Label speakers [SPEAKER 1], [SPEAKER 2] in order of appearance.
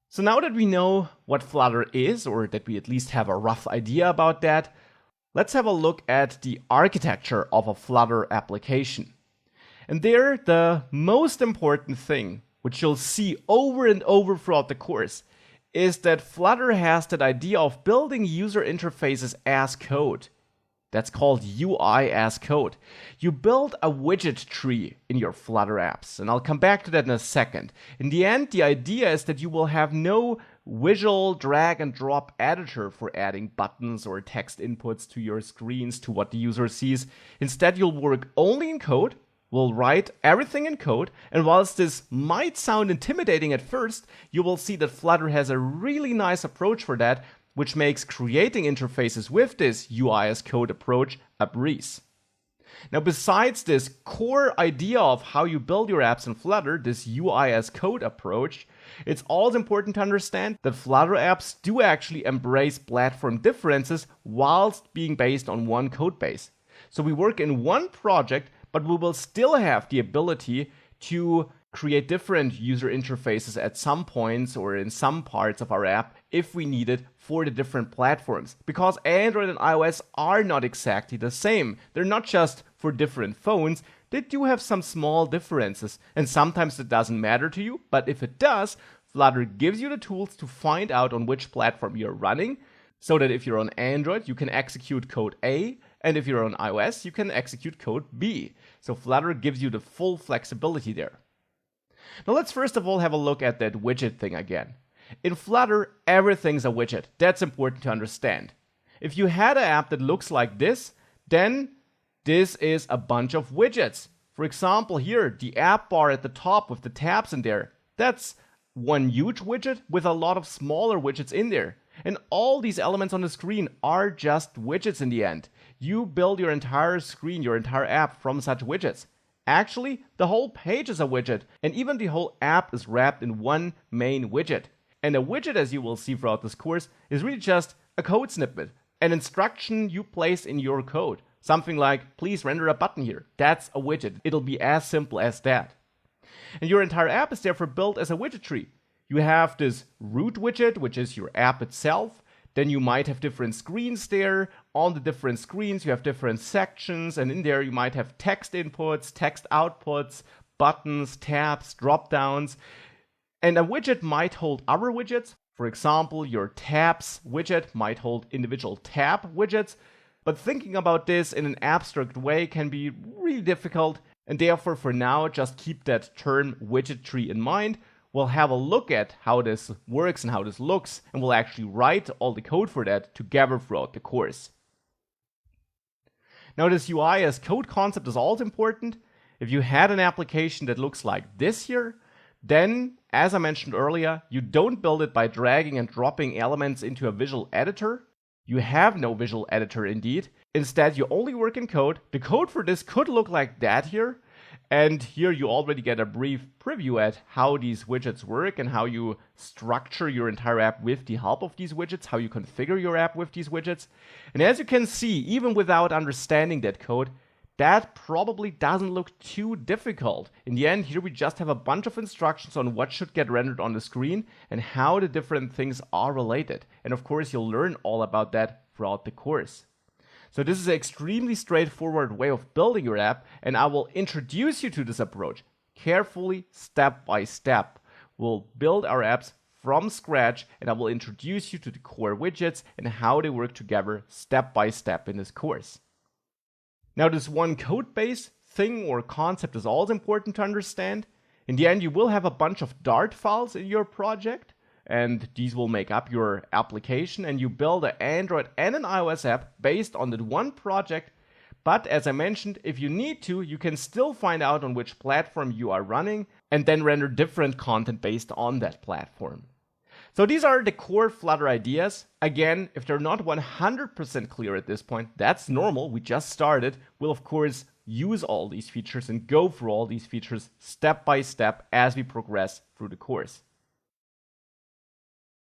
[SPEAKER 1] So now that we know what Flutter is, or that we at least have a rough idea about that, let's have a look at the architecture of a Flutter application. And there, the most important thing, which you'll see over and over throughout the course, is that Flutter has that idea of building user interfaces as code. That's called UI as code. You build a widget tree in your Flutter apps, and I'll come back to that in a second. In the end, the idea is that you will have no visual drag and drop editor for adding buttons or text inputs to your screens to what the user sees. Instead, you'll work only in code. We'll write everything in code, and whilst this might sound intimidating at first, you will see that Flutter has a really nice approach for that, which makes creating interfaces with this UI as code approach a breeze. Now, besides this core idea of how you build your apps in Flutter, this UI as code approach, it's also important to understand that Flutter apps do actually embrace platform differences whilst being based on one code base. So we work in one project, but we will still have the ability to create different user interfaces at some points or in some parts of our app if we need it for the different platforms. Because Android and iOS are not exactly the same. They're not just for different phones, they do have some small differences. And sometimes it doesn't matter to you, but if it does, Flutter gives you the tools to find out on which platform you're running, so that if you're on Android, you can execute code A, and if you're on iOS, you can execute code B. So Flutter gives you the full flexibility there. Now let's first of all have a look at that widget thing again. In Flutter, everything's a widget. That's important to understand. If you had an app that looks like this, then this is a bunch of widgets. For example, here, the app bar at the top with the tabs in there, that's one huge widget with a lot of smaller widgets in there. And all these elements on the screen are just widgets in the end. You build your entire screen, your entire app from such widgets. Actually, the whole page is a widget, and even the whole app is wrapped in one main widget. And a widget, as you will see throughout this course, is really just a code snippet, an instruction you place in your code. Something like, please render a button here. That's a widget. It'll be as simple as that. And your entire app is therefore built as a widget tree. You have this root widget, which is your app itself. Then you might have different screens there. On the different screens, you have different sections, and in there you might have text inputs, text outputs, buttons, tabs, drop-downs. And a widget might hold other widgets. For example, your tabs widget might hold individual tab widgets. But thinking about this in an abstract way can be really difficult, and therefore for now, just keep that term widget tree in mind. We'll have a look at how this works and how this looks, and we'll actually write all the code for that together throughout the course. Now, this UI as code concept is also important. If you had an application that looks like this here, then, as I mentioned earlier, you don't build it by dragging and dropping elements into a visual editor. You have no visual editor indeed. Instead, you only work in code. The code for this could look like that here. And here you already get a brief preview at how these widgets work and how you structure your entire app with the help of these widgets, how you configure your app with these widgets. And as you can see, even without understanding that code, that probably doesn't look too difficult. In the end, here we just have a bunch of instructions on what should get rendered on the screen and how the different things are related. And of course, you'll learn all about that throughout the course. So this is an extremely straightforward way of building your app, and I will introduce you to this approach carefully, step by step. We'll build our apps from scratch, and I will introduce you to the core widgets and how they work together step by step in this course. Now, this one code base thing or concept is also important to understand. In the end, you will have a bunch of Dart files in your project, and these will make up your application, and you build an Android and an iOS app based on that one project. But as I mentioned, if you need to, you can still find out on which platform you are running and then render different content based on that platform. So these are the core Flutter ideas. Again, if they're not 100% clear at this point, that's normal. We just started. We'll of course use all these features and go through all these features step by step as we progress through the course.